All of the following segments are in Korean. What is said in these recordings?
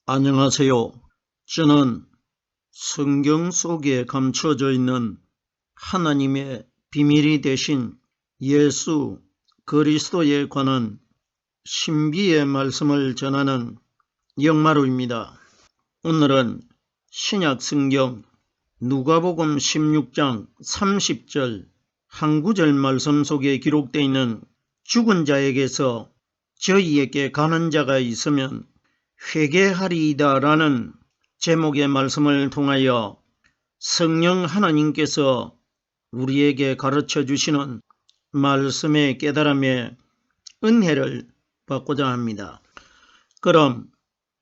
안녕하세요. 저는 성경 속에 감춰져 있는 하나님의 비밀이 되신 예수 그리스도에 관한 신비의 말씀을 전하는 영마루입니다. 오늘은 신약 성경 누가복음 16장 30절 한 구절 말씀 속에 기록되어 있는 죽은 자에게서 저희에게 가는 자가 있으면 회개하리이다 라는 제목의 말씀을 통하여 성령 하나님께서 우리에게 가르쳐 주시는 말씀의 깨달음의 은혜를 받고자 합니다. 그럼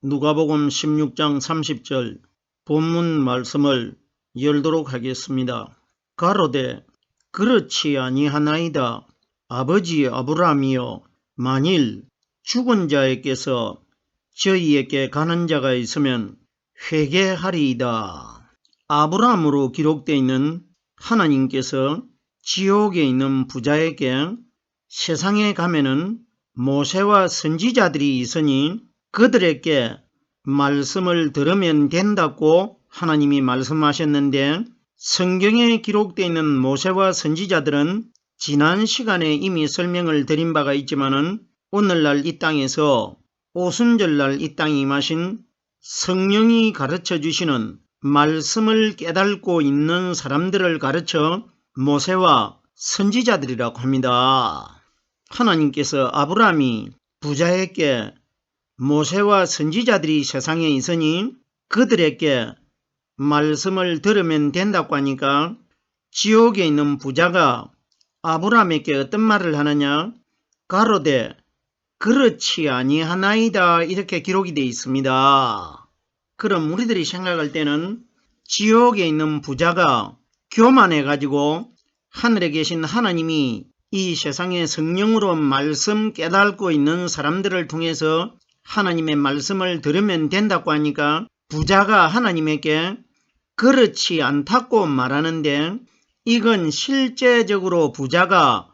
누가복음 16장 30절 본문 말씀을 열도록 하겠습니다. 가로되 그렇지 아니하나이다. 아버지 아브라함이여, 만일 죽은 자에게서 저희에게 가는 자가 있으면 회개하리이다. 아브라함으로 기록되어 있는 하나님께서 지옥에 있는 부자에게 세상에 가면은 모세와 선지자들이 있으니 그들에게 말씀을 들으면 된다고 하나님이 말씀하셨는데, 성경에 기록되어 있는 모세와 선지자들은 지난 시간에 이미 설명을 드린 바가 있지만은 오늘날 이 땅에서 오순절날 이 땅에 임하신 성령이 가르쳐 주시는 말씀을 깨닫고 있는 사람들을 가르쳐 모세와 선지자들이라고 합니다. 하나님께서 아브라함이 부자에게 모세와 선지자들이 세상에 있으니 그들에게 말씀을 들으면 된다고 하니까 지옥에 있는 부자가 아브라함에게 어떤 말을 하느냐? 가로되 그렇지 아니하나이다, 이렇게 기록이 되어 있습니다. 그럼 우리들이 생각할 때는 지옥에 있는 부자가 교만해가지고 하늘에 계신 하나님이 이 세상에 성령으로 말씀 깨닫고 있는 사람들을 통해서 하나님의 말씀을 들으면 된다고 하니까 부자가 하나님에게 그렇지 않다고 말하는데, 이건 실제적으로 부자가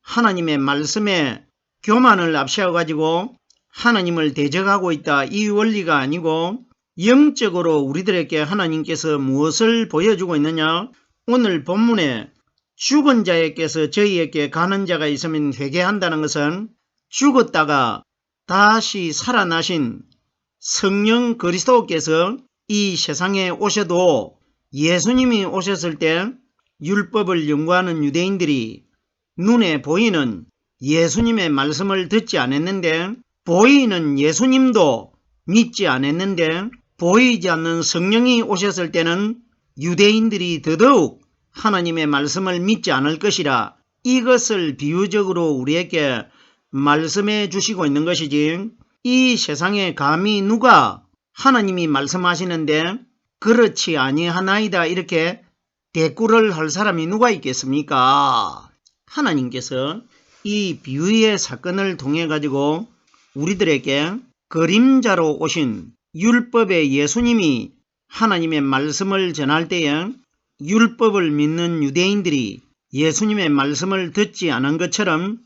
하나님의 말씀에 교만을 앞세워가지고 하나님을 대적하고 있다, 이 원리가 아니고 영적으로 우리들에게 하나님께서 무엇을 보여주고 있느냐? 오늘 본문에 죽은 자에게서 저희에게 가는 자가 있으면 회개한다는 것은 죽었다가 다시 살아나신 성령 그리스도께서 이 세상에 오셔도 예수님이 오셨을 때 율법을 연구하는 유대인들이 눈에 보이는 예수님의 말씀을 듣지 않았는데, 보이는 예수님도 믿지 않았는데, 보이지 않는 성령이 오셨을 때는 유대인들이 더더욱 하나님의 말씀을 믿지 않을 것이라, 이것을 비유적으로 우리에게 말씀해 주시고 있는 것이지, 이 세상에 감히 누가 하나님이 말씀하시는데 그렇지 아니하나이다 이렇게 대꾸를 할 사람이 누가 있겠습니까? 하나님께서 이 비유의 사건을 통해 가지고 우리들에게 그림자로 오신 율법의 예수님이 하나님의 말씀을 전할 때에 율법을 믿는 유대인들이 예수님의 말씀을 듣지 않은 것처럼,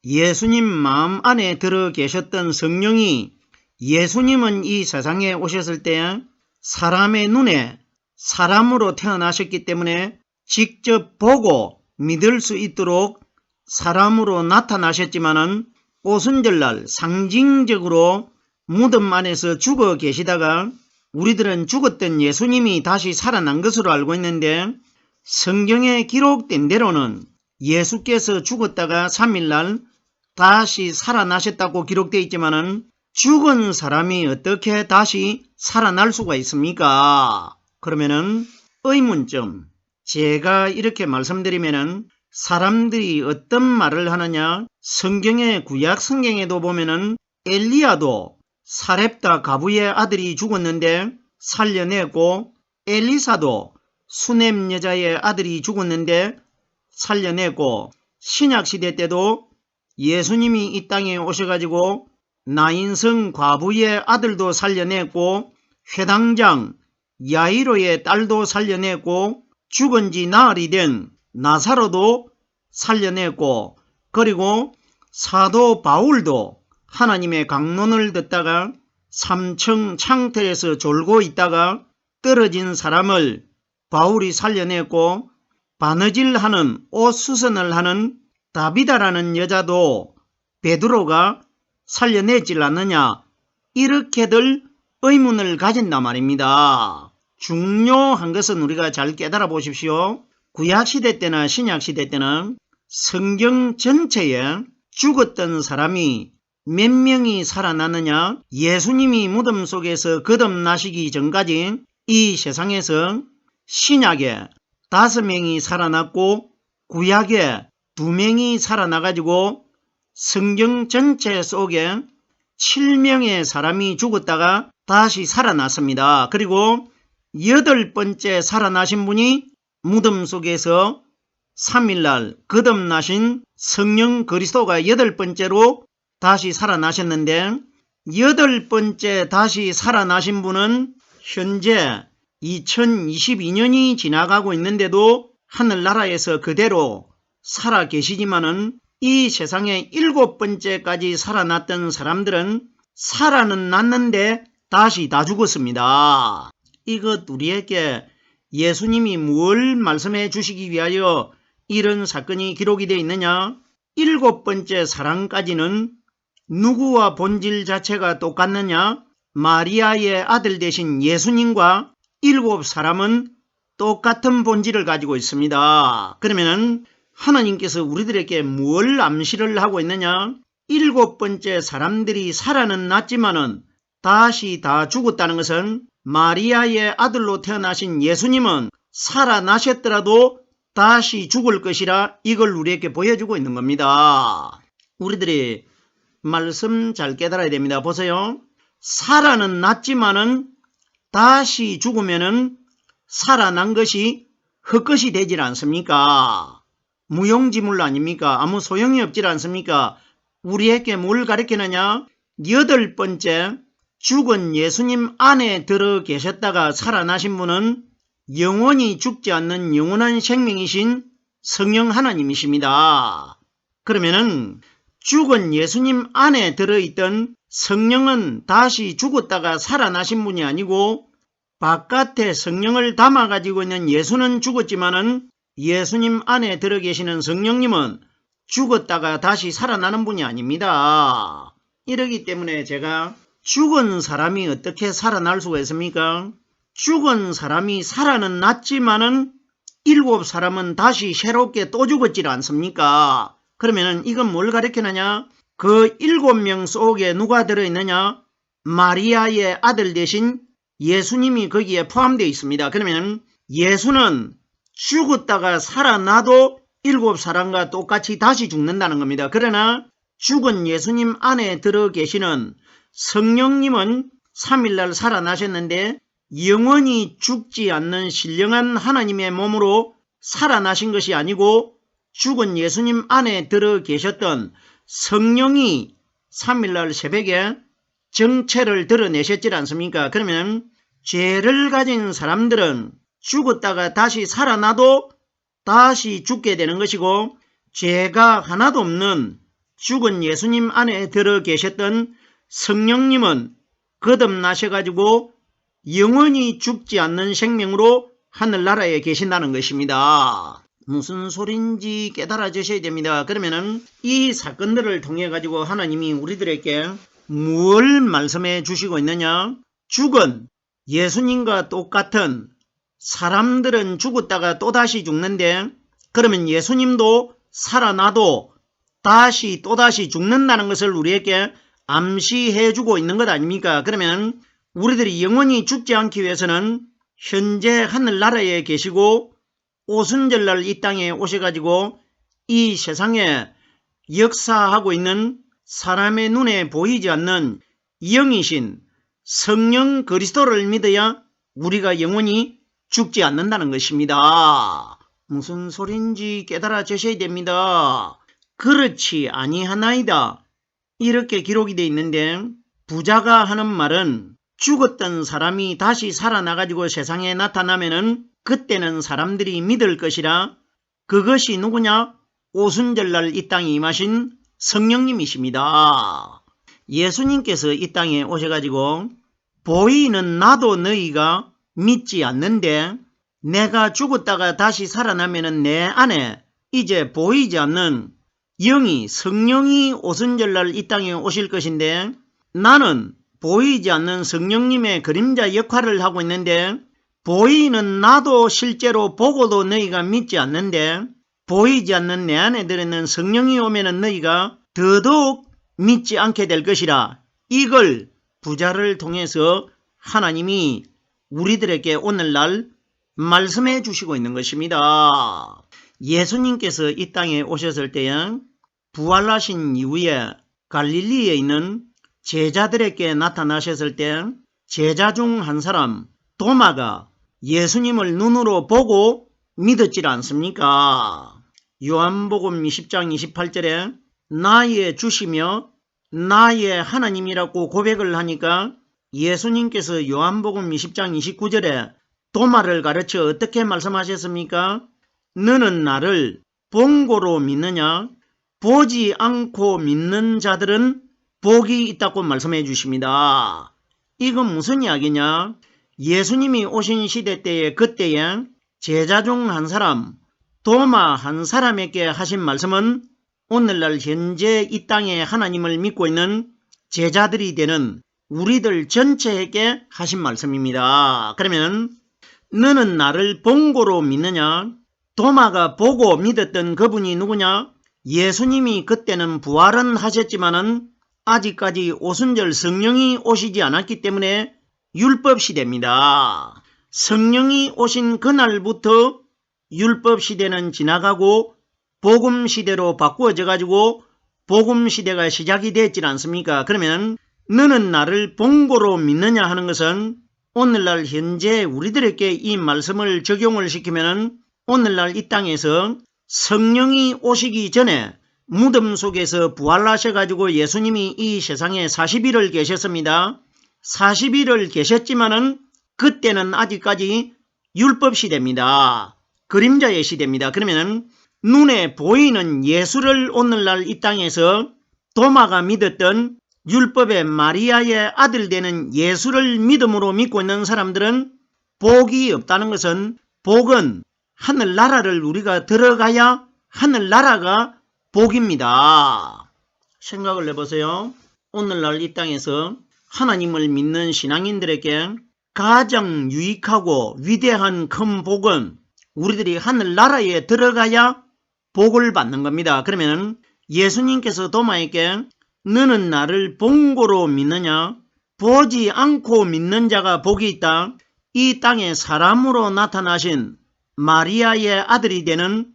예수님 마음 안에 들어 계셨던 성령이 예수님은 이 세상에 오셨을 때 사람의 눈에 사람으로 태어나셨기 때문에 직접 보고 믿을 수 있도록 사람으로 나타나셨지만은 오순절날 상징적으로 무덤 안에서 죽어 계시다가 우리들은 죽었던 예수님이 다시 살아난 것으로 알고 있는데, 성경에 기록된 대로는 예수께서 죽었다가 3일날 다시 살아나셨다고 기록되어 있지만은 죽은 사람이 어떻게 다시 살아날 수가 있습니까? 그러면은 의문점. 제가 이렇게 말씀드리면은 사람들이 어떤 말을 하느냐? 성경의 구약 성경에도 보면은 엘리야도 사렙다 가부의 아들이 죽었는데 살려내고, 엘리사도 수넴 여자의 아들이 죽었는데 살려내고, 신약시대 때도 예수님이 이 땅에 오셔가지고 나인성 과부의 아들도 살려내고, 회당장 야이로의 딸도 살려내고, 죽은 지 나흘이 된 나사로도 살려내고, 그리고 사도 바울도 하나님의 강론을 듣다가 3층 창틀에서 졸고 있다가 떨어진 사람을 바울이 살려냈고 바느질하는 옷 수선을 하는 다비다라는 여자도 베드로가 살려내질 않느냐, 이렇게들 의문을 가진단 말입니다. 중요한 것은 우리가 잘 깨달아 보십시오. 구약시대 때나 신약시대 때는 성경 전체에 죽었던 사람이 몇 명이 살아났느냐, 예수님이 무덤 속에서 거듭나시기 전까지 이 세상에서 신약에 5명이 살아났고 구약에 2명이 살아나가지고 성경 전체 속에 7명의 사람이 죽었다가 다시 살아났습니다. 그리고 8번째 살아나신 분이 무덤 속에서 3일날 거듭나신 성령 그리스도가 8번째로 다시 살아나셨는데, 8번째 다시 살아나신 분은 현재 2022년이 지나가고 있는데도 하늘나라에서 그대로 살아 계시지만은 이 세상에 7번째까지 살아났던 사람들은 살아는 났는데 다시 다 죽었습니다. 이것 우리에게 예수님이 뭘 말씀해 주시기 위하여 이런 사건이 기록이 되어 있느냐? 7번째 사람까지는 누구와 본질 자체가 똑같느냐? 마리아의 아들 되신 예수님과 7사람은 똑같은 본질을 가지고 있습니다. 그러면 하나님께서 우리들에게 뭘 암시를 하고 있느냐? 7번째 사람들이 살아는 났지만은 다시 다 죽었다는 것은 마리아의 아들로 태어나신 예수님은 살아나셨더라도 다시 죽을 것이라 이걸 우리에게 보여주고 있는 겁니다. 우리들이 말씀 잘 깨달아야 됩니다. 보세요. 살아는 났지만은 다시 죽으면은 살아난 것이 헛것이 되질 않습니까? 무용지물 아닙니까? 아무 소용이 없질 않습니까? 우리에게 뭘 가르치느냐? 8번째 죽은 예수님 안에 들어 계셨다가 살아나신 분은 영원히 죽지 않는 영원한 생명이신 성령 하나님이십니다. 그러면은 죽은 예수님 안에 들어있던 성령은 다시 죽었다가 살아나신 분이 아니고 바깥에 성령을 담아가지고 있는 예수는 죽었지만은 예수님 안에 들어 계시는 성령님은 죽었다가 다시 살아나는 분이 아닙니다. 이러기 때문에 제가 죽은 사람이 어떻게 살아날 수가 있습니까? 죽은 사람이 살아는 났지만은 7사람은 다시 새롭게 또 죽었질 않습니까? 그러면은 이건 뭘 가리키느냐? 그 7명 속에 누가 들어있느냐? 마리아의 아들 대신 예수님이 거기에 포함되어 있습니다. 그러면 예수는 죽었다가 살아나도 7사람과 똑같이 다시 죽는다는 겁니다. 그러나 죽은 예수님 안에 들어 계시는 성령님은 3일날 살아나셨는데 영원히 죽지 않는 신령한 하나님의 몸으로 살아나신 것이 아니고 죽은 예수님 안에 들어 계셨던 성령이 3일날 새벽에 정체를 드러내셨지 않습니까? 그러면 죄를 가진 사람들은 죽었다가 다시 살아나도 다시 죽게 되는 것이고, 죄가 하나도 없는 죽은 예수님 안에 들어 계셨던 성령님은 거듭나셔가지고 영원히 죽지 않는 생명으로 하늘나라에 계신다는 것입니다. 무슨 소린지 깨달아 주셔야 됩니다. 그러면은 이 사건들을 통해 가지고 하나님이 우리들에게 뭘 말씀해 주시고 있느냐? 죽은 예수님과 똑같은 사람들은 죽었다가 또다시 죽는데, 그러면 예수님도 살아나도 다시 또다시 죽는다는 것을 우리에게 암시해 주고 있는 것 아닙니까? 그러면 우리들이 영원히 죽지 않기 위해서는 현재 하늘나라에 계시고 오순절날 이 땅에 오셔가지고 이 세상에 역사하고 있는 사람의 눈에 보이지 않는 영이신 성령 그리스도를 믿어야 우리가 영원히 죽지 않는다는 것입니다. 무슨 소린지 깨달아 주셔야 됩니다. 그렇지 아니하나이다, 이렇게 기록이 되어 있는데, 부자가 하는 말은 죽었던 사람이 다시 살아나가지고 세상에 나타나면은 그때는 사람들이 믿을 것이라, 그것이 누구냐? 오순절날 이 땅에 임하신 성령님이십니다. 예수님께서 이 땅에 오셔가지고 보이는 나도 너희가 믿지 않는데 내가 죽었다가 다시 살아나면은 내 안에 이제 보이지 않는 영이 성령이 오순절날 이 땅에 오실 것인데 나는 보이지 않는 성령님의 그림자 역할을 하고 있는데 보이는 나도 실제로 보고도 너희가 믿지 않는데 보이지 않는 내 안에 들어있는 성령이 오면은 너희가 더더욱 믿지 않게 될 것이라. 이걸 부자를 통해서 하나님이 우리들에게 오늘날 말씀해 주시고 있는 것입니다. 예수님께서 이 땅에 오셨을 때에 부활하신 이후에 갈릴리에 있는 제자들에게 나타나셨을 때 제자 중 한 사람 도마가 예수님을 눈으로 보고 믿었지 않습니까? 요한복음 20장 28절에 나의 주시며 나의 하나님이라고 고백을 하니까 예수님께서 요한복음 20장 29절에 도마를 가르쳐 어떻게 말씀하셨습니까? 너는 나를 본고로 믿느냐? 보지 않고 믿는 자들은 복이 있다고 말씀해 주십니다. 이건 무슨 이야기냐? 예수님이 오신 시대 때에 그때에 제자 중 한 사람 도마 한 사람에게 하신 말씀은 오늘날 현재 이 땅에 하나님을 믿고 있는 제자들이 되는 우리들 전체에게 하신 말씀입니다. 그러면 너는 나를 본고로 믿느냐? 도마가 보고 믿었던 그분이 누구냐? 예수님이 그때는 부활은 하셨지만은 아직까지 오순절 성령이 오시지 않았기 때문에 율법 시대입니다. 성령이 오신 그날부터 율법 시대는 지나가고 복음 시대로 바꾸어져 가지고 복음 시대가 시작이 됐지 않습니까? 그러면 너는 나를 본고로 믿느냐 하는 것은 오늘날 현재 우리들에게 이 말씀을 적용을 시키면 오늘날 이 땅에서 성령이 오시기 전에 무덤 속에서 부활하셔가지고 예수님이 이 세상에 40일을 계셨습니다. 40일을 계셨지만은 그때는 아직까지 율법 시대입니다. 그림자의 시대입니다. 그러면 눈에 보이는 예수를 오늘날 이 땅에서 도마가 믿었던 율법의 마리아의 아들 되는 예수를 믿음으로 믿고 있는 사람들은 복이 없다는 것은 복은 하늘나라를 우리가 들어가야 하늘나라가 복입니다. 생각을 해보세요. 오늘날 이 땅에서 하나님을 믿는 신앙인들에게 가장 유익하고 위대한 큰 복은 우리들이 하늘나라에 들어가야 복을 받는 겁니다. 그러면 예수님께서 도마에게 너는 나를 본고로 믿느냐? 보지 않고 믿는 자가 복이 있다. 이 땅에 사람으로 나타나신 마리아의 아들이 되는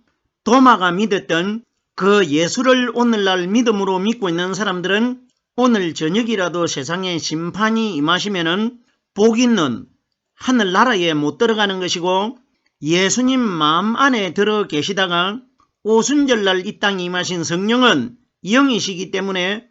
도마가 믿었던 그 예수를 오늘날 믿음으로 믿고 있는 사람들은 오늘 저녁이라도 세상에 심판이 임하시면은 복 있는 하늘나라에 못 들어가는 것이고 예수님 마음 안에 들어 계시다가 오순절날 이 땅에 임하신 성령은 영이시기 때문에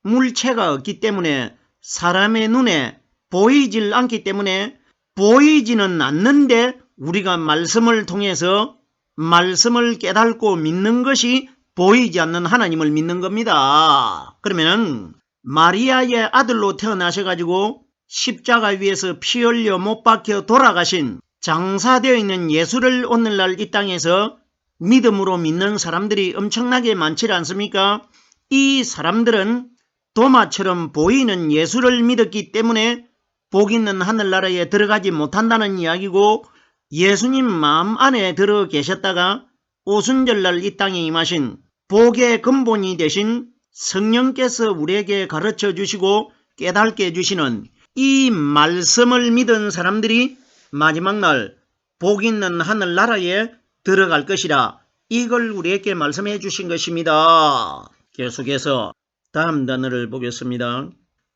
물체가 없기 때문에 사람의 눈에 보이질 않기 때문에 보이지는 않는데 우리가 말씀을 통해서 말씀을 깨닫고 믿는 것이 보이지 않는 하나님을 믿는 겁니다. 그러면 마리아의 아들로 태어나셔가지고 십자가 위에서 피 흘려 못 박혀 돌아가신 장사되어 있는 예수를 오늘날 이 땅에서 믿음으로 믿는 사람들이 엄청나게 많지 않습니까? 이 사람들은 도마처럼 보이는 예수를 믿었기 때문에 복 있는 하늘나라에 들어가지 못한다는 이야기고 예수님 마음 안에 들어 계셨다가 오순절날 이 땅에 임하신 복의 근본이 되신 성령께서 우리에게 가르쳐 주시고 깨닫게 해주시는 이 말씀을 믿은 사람들이 마지막 날 복 있는 하늘나라에 들어갈 것이라 이걸 우리에게 말씀해 주신 것입니다. 계속해서 다음 단어를 보겠습니다.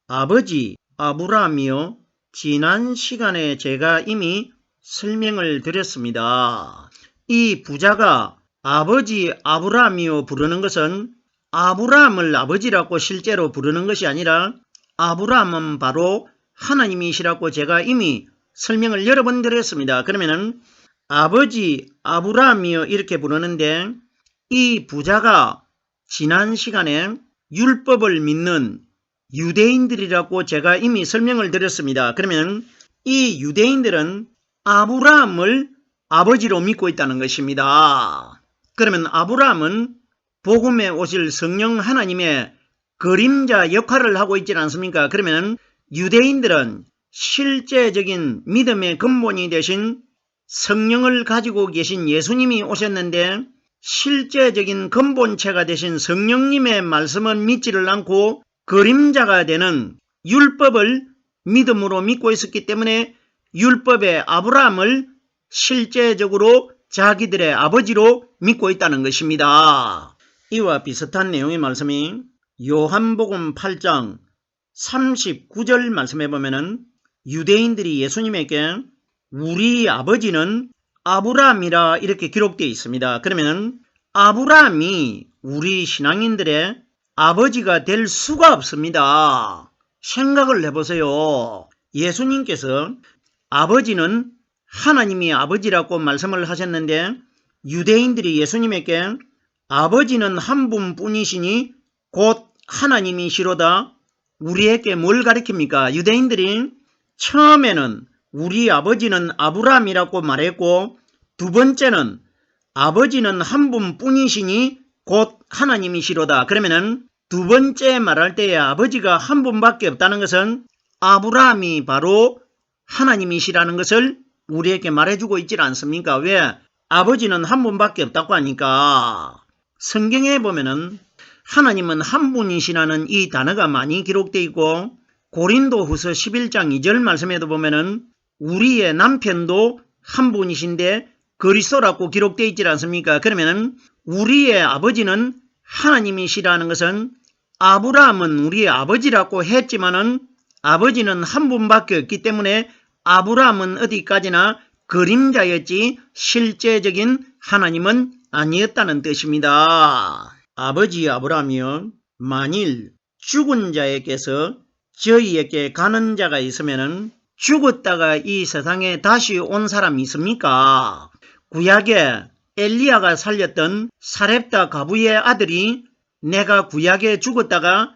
아버지 아브라함이요, 지난 시간에 제가 이미 설명을 드렸습니다. 이 부자가 아버지 아브라함이요 부르는 것은 아브라함을 아버지라고 실제로 부르는 것이 아니라 아브라함은 바로 하나님이시라고 제가 이미 설명을 여러 번 드렸습니다. 그러면은 아버지 아브라함이요 이렇게 부르는데 이 부자가 지난 시간에 율법을 믿는 유대인들이라고 제가 이미 설명을 드렸습니다. 그러면 이 유대인들은 아브라함을 아버지로 믿고 있다는 것입니다. 그러면 아브라함은 복음에 오실 성령 하나님의 그림자 역할을 하고 있지 않습니까? 그러면 유대인들은 실제적인 믿음의 근본이 되신 성령을 가지고 계신 예수님이 오셨는데 실제적인 근본체가 되신 성령님의 말씀은 믿지를 않고 그림자가 되는 율법을 믿음으로 믿고 있었기 때문에 율법의 아브라함을 실제적으로 자기들의 아버지로 믿고 있다는 것입니다. 이와 비슷한 내용의 말씀이 요한복음 8장 39절 말씀해 보면은 유대인들이 예수님에게 우리 아버지는 아브라함이라 이렇게 기록되어 있습니다. 그러면 아브라함이 우리 신앙인들의 아버지가 될 수가 없습니다. 생각을 해보세요. 예수님께서 아버지는 하나님이 아버지라고 말씀을 하셨는데 유대인들이 예수님에게 아버지는 한 분뿐이시니 곧 하나님이시로다. 우리에게 뭘 가리킵니까? 유대인들이 처음에는 우리 아버지는 아브라함이라고 말했고 두 번째는 아버지는 한 분뿐이시니 곧 하나님이시로다. 그러면은 두 번째 말할 때에 아버지가 한 분밖에 없다는 것은 아브라함이 바로 하나님이시라는 것을 우리에게 말해주고 있지 않습니까? 왜? 아버지는 한 분밖에 없다고 하니까. 성경에 보면은 하나님은 한 분이시라는 이 단어가 많이 기록되어 있고 고린도후서 11장 2절 말씀에도 보면은 우리의 남편도 한 분이신데 그리스도라고 기록되어 있지 않습니까? 그러면은 우리의 아버지는 하나님이시라는 것은 아브라함은 우리의 아버지라고 했지만은 아버지는 한 분밖에 없기 때문에 아브라함은 어디까지나 그림자였지 실제적인 하나님은 아니었다는 뜻입니다. 아버지 아브라함이요, 만일 죽은 자에게서 저희에게 가는 자가 있으면은 죽었다가 이 세상에 다시 온 사람이 있습니까? 구약에 엘리야가 살렸던 사렙다 가부의 아들이 내가 구약에 죽었다가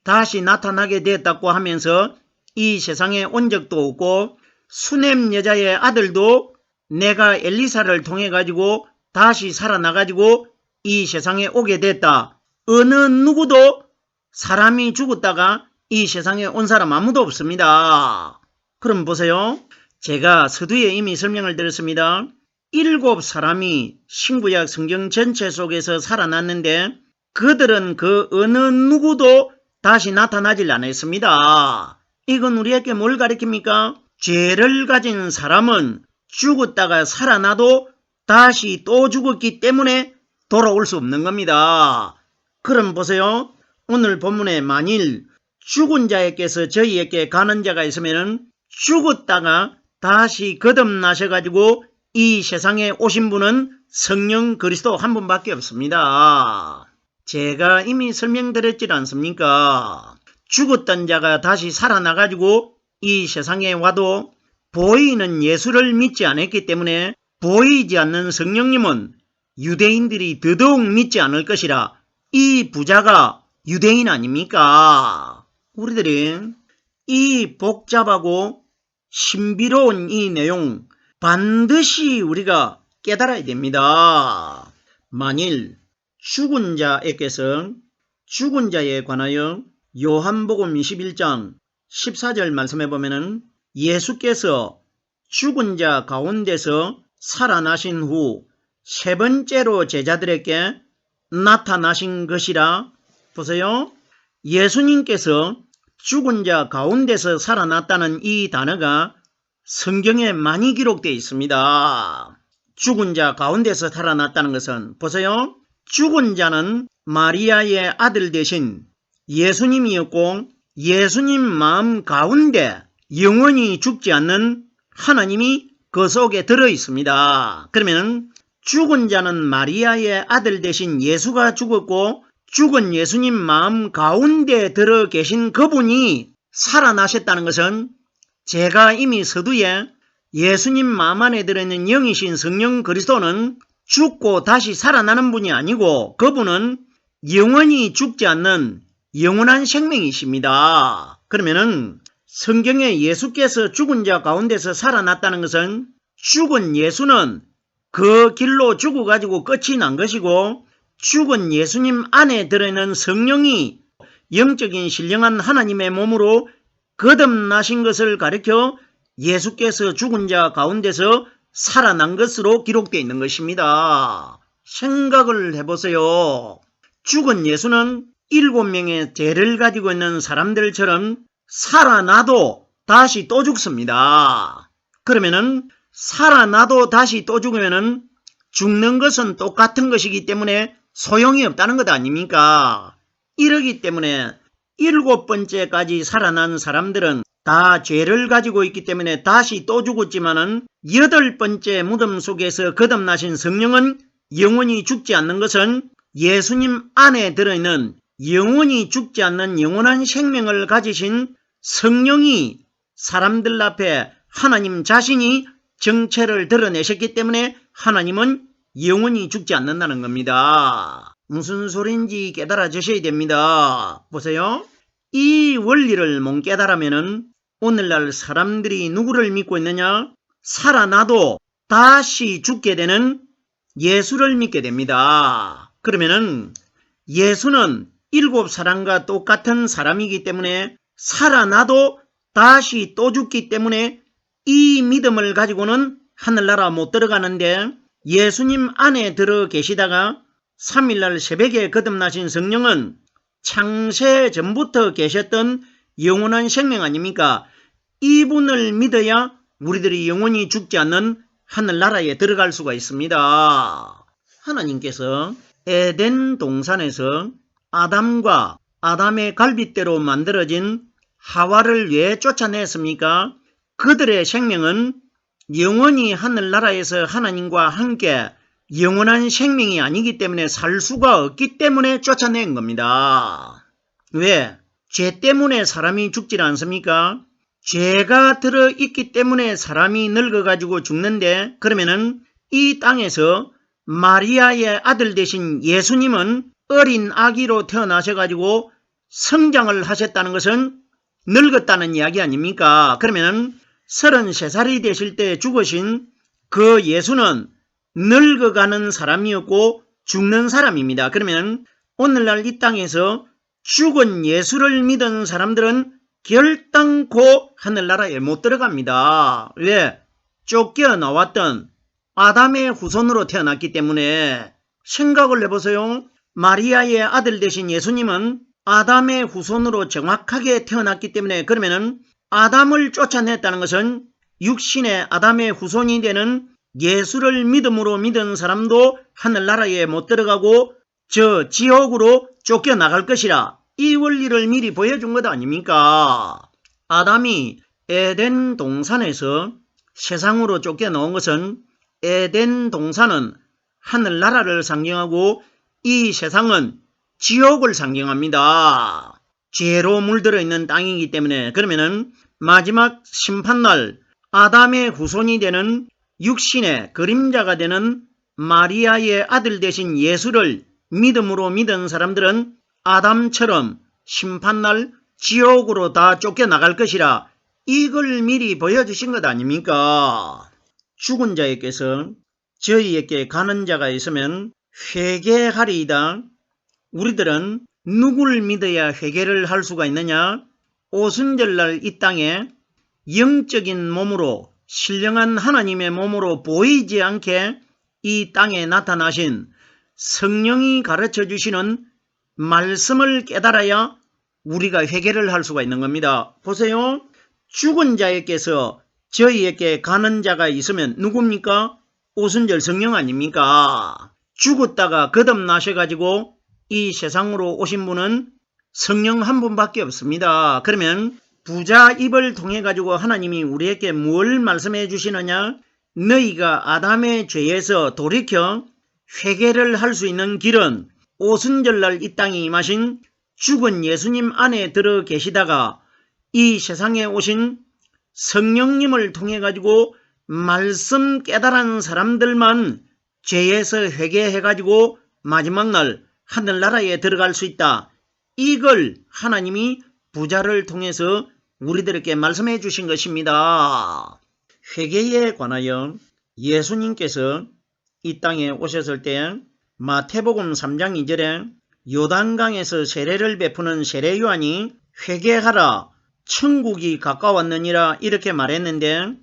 다시 나타나게 됐다고 하면서 이 세상에 온 적도 없고 수넴 여자의 아들도 내가 엘리사를 통해 가지고 다시 살아나 가지고 이 세상에 오게 됐다. 어느 누구도 사람이 죽었다가 이 세상에 온 사람 아무도 없습니다. 그럼 보세요. 제가 서두에 이미 설명을 드렸습니다. 7사람이 신구약 성경 전체 속에서 살아났는데 그들은 그 어느 누구도 다시 나타나질 않았습니다. 이건 우리에게 뭘 가리킵니까? 죄를 가진 사람은 죽었다가 살아나도 다시 또 죽었기 때문에 돌아올 수 없는 겁니다. 그럼 보세요. 오늘 본문에 만일 죽은 자에게서 저희에게 가는 자가 있으면 죽었다가 다시 거듭나셔가지고 이 세상에 오신 분은 성령 그리스도 한 분밖에 없습니다. 제가 이미 설명드렸지 않습니까? 죽었던 자가 다시 살아나가지고 이 세상에 와도 보이는 예수를 믿지 않았기 때문에 보이지 않는 성령님은 유대인들이 더더욱 믿지 않을 것이라. 이 부자가 유대인 아닙니까? 우리들이 이 복잡하고 신비로운 이 내용 반드시 우리가 깨달아야 됩니다. 만일 죽은 자에게서 죽은 자에 관하여 요한복음 21장 14절 말씀해 보면은 예수께서 죽은 자 가운데서 살아나신 후 세 번째로 제자들에게 나타나신 것이라. 보세요. 예수님께서 죽은 자 가운데서 살아났다는 이 단어가 성경에 많이 기록되어 있습니다. 죽은 자 가운데서 살아났다는 것은 보세요. 죽은 자는 마리아의 아들 되신 예수님이었고 예수님 마음 가운데 영원히 죽지 않는 하나님이 그 속에 들어 있습니다. 그러면 죽은 자는 마리아의 아들 되신 예수가 죽었고 죽은 예수님 마음 가운데 들어 계신 그분이 살아나셨다는 것은 제가 이미 서두에 예수님 마음 안에 들어있는 영이신 성령 그리스도는 죽고 다시 살아나는 분이 아니고 그분은 영원히 죽지 않는 영원한 생명이십니다. 그러면은 성경에 예수께서 죽은 자 가운데서 살아났다는 것은 죽은 예수는 그 길로 죽어가지고 끝이 난 것이고 죽은 예수님 안에 들어있는 성령이 영적인 신령한 하나님의 몸으로 거듭나신 것을 가리켜 예수께서 죽은 자 가운데서 살아난 것으로 기록되어 있는 것입니다. 생각을 해보세요. 죽은 예수는 7명의 죄를 가지고 있는 사람들처럼 살아나도 다시 또 죽습니다. 그러면은 살아나도 다시 또 죽으면은 죽는 것은 똑같은 것이기 때문에 소용이 없다는 것 아닙니까? 이러기 때문에 7번째까지 살아난 사람들은 다 죄를 가지고 있기 때문에 다시 또 죽었지만은 8번째 무덤 속에서 거듭나신 성령은 영원히 죽지 않는 것은 예수님 안에 들어있는 영원히 죽지 않는 영원한 생명을 가지신 성령이 사람들 앞에 하나님 자신이 정체를 드러내셨기 때문에 하나님은 영원히 죽지 않는다는 겁니다. 무슨 소리인지 깨달아 주셔야 됩니다. 보세요. 이 원리를 못 깨달으면은 오늘날 사람들이 누구를 믿고 있느냐? 살아나도 다시 죽게 되는 예수를 믿게 됩니다. 그러면은 예수는 7사람과 똑같은 사람이기 때문에 살아나도 다시 또 죽기 때문에 이 믿음을 가지고는 하늘나라 못 들어가는데 예수님 안에 들어 계시다가 3일날 새벽에 거듭나신 성령은 창세 전부터 계셨던 영원한 생명 아닙니까? 이분을 믿어야 우리들이 영원히 죽지 않는 하늘나라에 들어갈 수가 있습니다. 하나님께서 에덴 동산에서 아담과 아담의 갈빗대로 만들어진 하와를 왜 쫓아냈습니까? 그들의 생명은 영원히 하늘나라에서 하나님과 함께 영원한 생명이 아니기 때문에 살 수가 없기 때문에 쫓아낸 겁니다. 왜? 죄 때문에 사람이 죽지 않습니까? 죄가 들어있기 때문에 사람이 늙어가지고 죽는데 그러면은 이 땅에서 마리아의 아들 되신 예수님은 어린 아기로 태어나셔가지고 성장을 하셨다는 것은 늙었다는 이야기 아닙니까? 그러면은 33살이 되실 때 죽으신 그 예수는 늙어가는 사람이었고 죽는 사람입니다. 그러면 오늘날 이 땅에서 죽은 예수를 믿은 사람들은 결단코 하늘나라에 못 들어갑니다. 왜? 쫓겨나왔던 아담의 후손으로 태어났기 때문에. 생각을 해보세요. 마리아의 아들 되신 예수님은 아담의 후손으로 정확하게 태어났기 때문에 그러면은 아담을 쫓아냈다는 것은 육신의 아담의 후손이 되는 예수를 믿음으로 믿은 사람도 하늘나라에 못 들어가고 저 지옥으로 쫓겨나갈 것이라 이 원리를 미리 보여준 것 아닙니까? 아담이 에덴 동산에서 세상으로 쫓겨나온 것은 에덴 동산은 하늘나라를 상징하고 이 세상은 지옥을 상징합니다. 죄로 물들어 있는 땅이기 때문에 그러면은 마지막 심판날 아담의 후손이 되는 육신의 그림자가 되는 마리아의 아들 되신 예수를 믿음으로 믿은 사람들은 아담처럼 심판날 지옥으로 다 쫓겨나갈 것이라 이걸 미리 보여주신 것 아닙니까? 죽은 자에게서 저희에게 가는 자가 있으면 회개하리이다. 우리들은 누구를 믿어야 회개를 할 수가 있느냐? 오순절날 이 땅에 영적인 몸으로 신령한 하나님의 몸으로 보이지 않게 이 땅에 나타나신 성령이 가르쳐 주시는 말씀을 깨달아야 우리가 회개를 할 수가 있는 겁니다. 보세요. 죽은 자에게서 저희에게 가는 자가 있으면 누굽니까? 오순절 성령 아닙니까? 죽었다가 거듭나셔가지고 이 세상으로 오신 분은 성령 한 분밖에 없습니다. 그러면 부자 입을 통해 가지고 하나님이 우리에게 뭘 말씀해 주시느냐? 너희가 아담의 죄에서 돌이켜 회개를 할 수 있는 길은 오순절날 이 땅에 임하신 죽은 예수님 안에 들어 계시다가 이 세상에 오신 성령님을 통해 가지고 말씀 깨달은 사람들만 죄에서 회개해 가지고 마지막 날 하늘나라에 들어갈 수 있다. 이걸 하나님이 부자를 통해서 우리들에게 말씀해 주신 것입니다. 회개에 관하여 예수님께서 이 땅에 오셨을 때 마태복음 3장 2절에 요단강에서 세례를 베푸는 세례 요한이 회개하라 천국이 가까웠느니라 이렇게 말했는데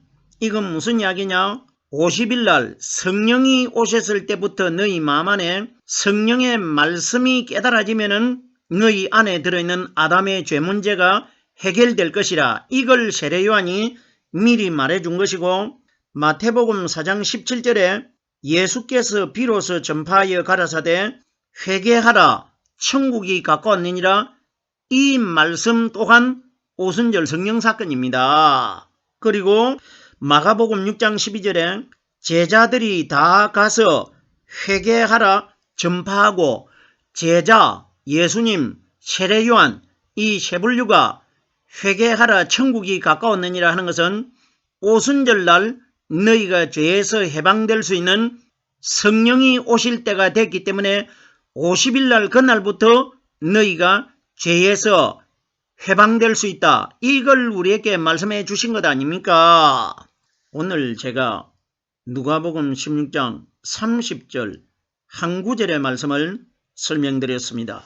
이건 무슨 이야기냐? 50일 날 성령이 오셨을 때부터 너희 마음 안에 성령의 말씀이 깨달아지면은 너희 안에 들어있는 아담의 죄 문제가 해결될 것이라 이걸 세례 요한이 미리 말해준 것이고 마태복음 4장 17절에 예수께서 비로소 전파하여 가라사대 회개하라 천국이 가까웠느니라 이 말씀 또한 오순절 성령 사건입니다. 그리고 마가복음 6장 12절에 제자들이 다 가서 회개하라 전파하고 제자, 예수님, 세례 요한 이 세 분류가 회개하라 천국이 가까웠느니라 하는 것은 오순절날 너희가 죄에서 해방될 수 있는 성령이 오실 때가 됐기 때문에 50일날 그날부터 너희가 죄에서 해방될 수 있다. 이걸 우리에게 말씀해 주신 것 아닙니까? 오늘 제가 누가복음 16장 30절 한 구절의 말씀을 설명드렸습니다.